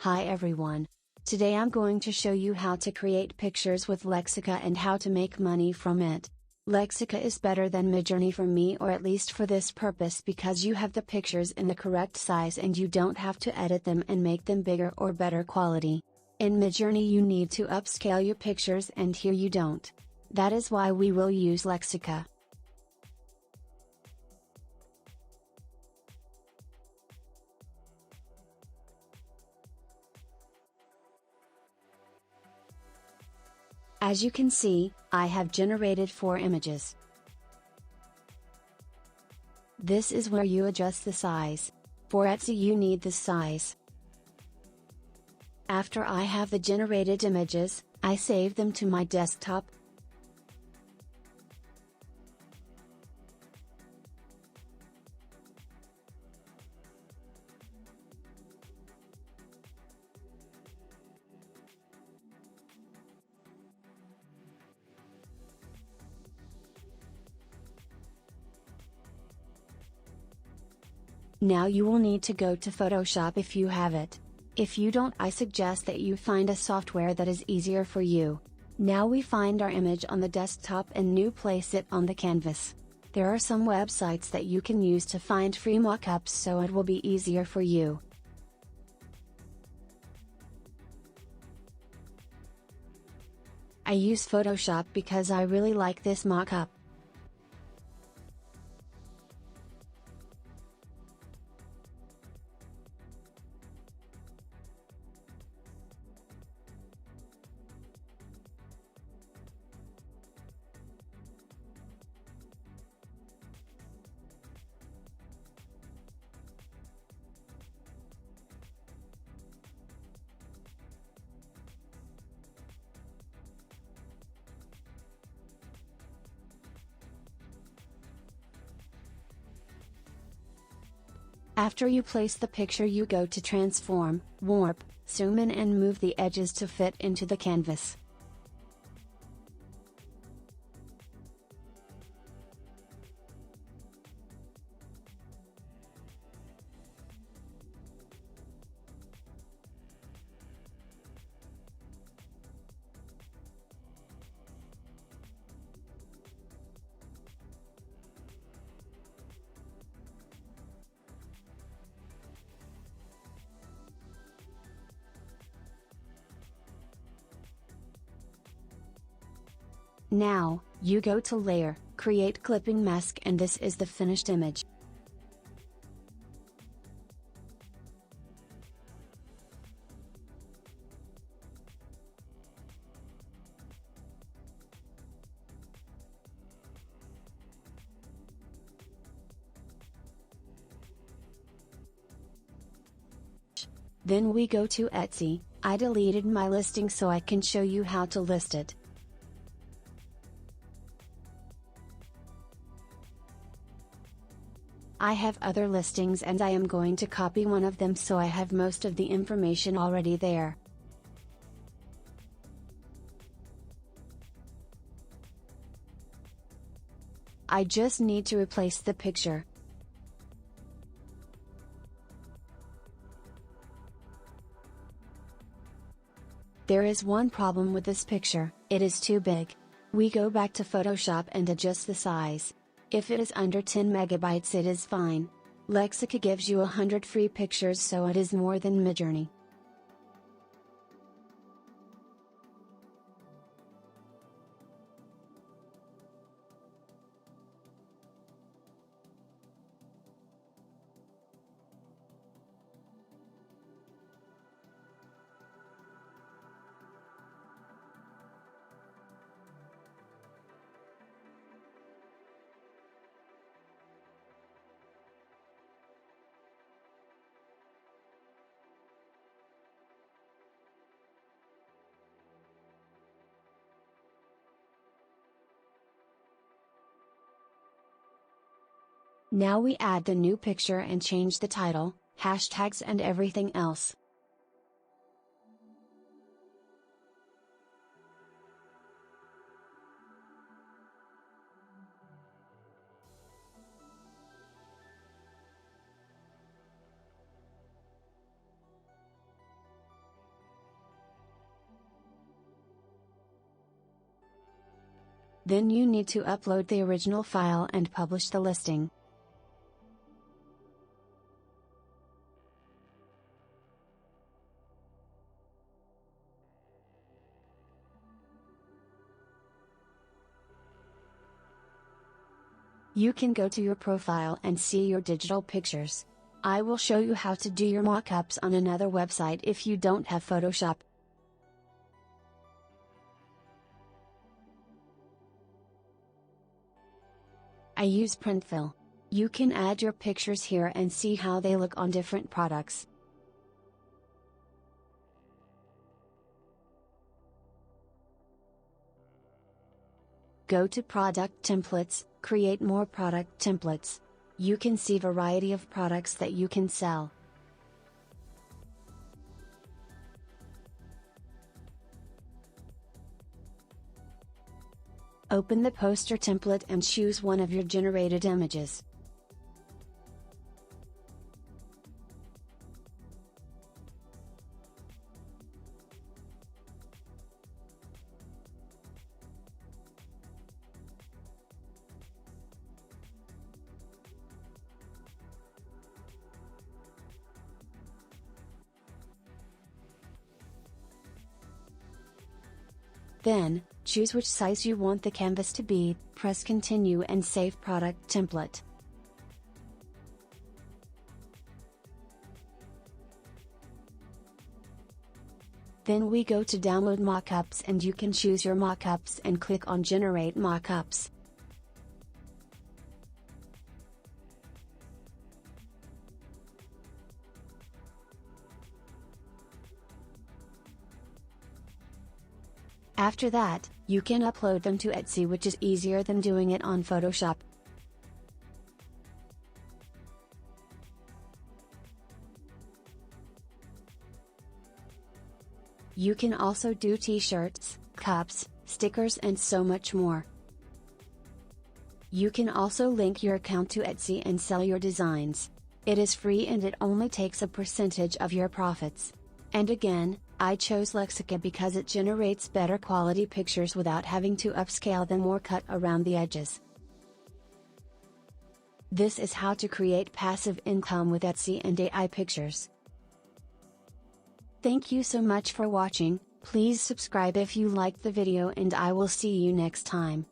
Hi everyone. Today I'm going to show you how to create pictures with Lexica and how to make money from it. Lexica is better than Midjourney for me, or at least for this purpose, because you have the pictures in the correct size and you don't have to edit them and make them bigger or better quality. In Midjourney you need to upscale your pictures and here you don't. That is why we will use Lexica. As you can see, I have generated 4 images. This is where you adjust the size. For Etsy you need this size. After I have the generated images, I save them to my desktop. Now you will need to go to Photoshop if you have it. If you don't, I suggest that you find a software that is easier for you. Now we find our image on the desktop and new place it on the canvas. There are some websites that you can use to find free mockups, so it will be easier for you. I use Photoshop because I really like this mockup. After you place the picture you go to transform, warp, zoom in and move the edges to fit into the canvas. Now, you go to Layer, Create Clipping Mask, and this is the finished image. Then we go to Etsy. I deleted my listing so I can show you how to list it. I have other listings and I am going to copy one of them so I have most of the information already there. I just need to replace the picture. There is one problem with this picture: it is too big. We go back to Photoshop and adjust the size. If it is under 10 megabytes it is fine. Lexica gives you 100 free pictures, so it is more than Midjourney. Now we add the new picture and change the title, hashtags and everything else. Then you need to upload the original file and publish the listing. You can go to your profile and see your digital pictures. I will show you how to do your mockups on another website if you don't have Photoshop. I use Printful. You can add your pictures here and see how they look on different products. Go to Product Templates, create more product templates. You can see variety of products that you can sell. Open the poster template and choose one of your generated images. Then, choose which size you want the canvas to be, press Continue and save product template. Then we go to Download Mockups and you can choose your mockups and click on Generate Mockups. After that, you can upload them to Etsy, which is easier than doing it on Photoshop. You can also do t-shirts, cups, stickers and so much more. You can also link your account to Etsy and sell your designs. It is free and it only takes a percentage of your profits. And again, I chose Lexica because it generates better quality pictures without having to upscale them or cut around the edges. This is how to create passive income with Etsy and AI pictures. Thank you so much for watching. Please subscribe if you liked the video and I will see you next time.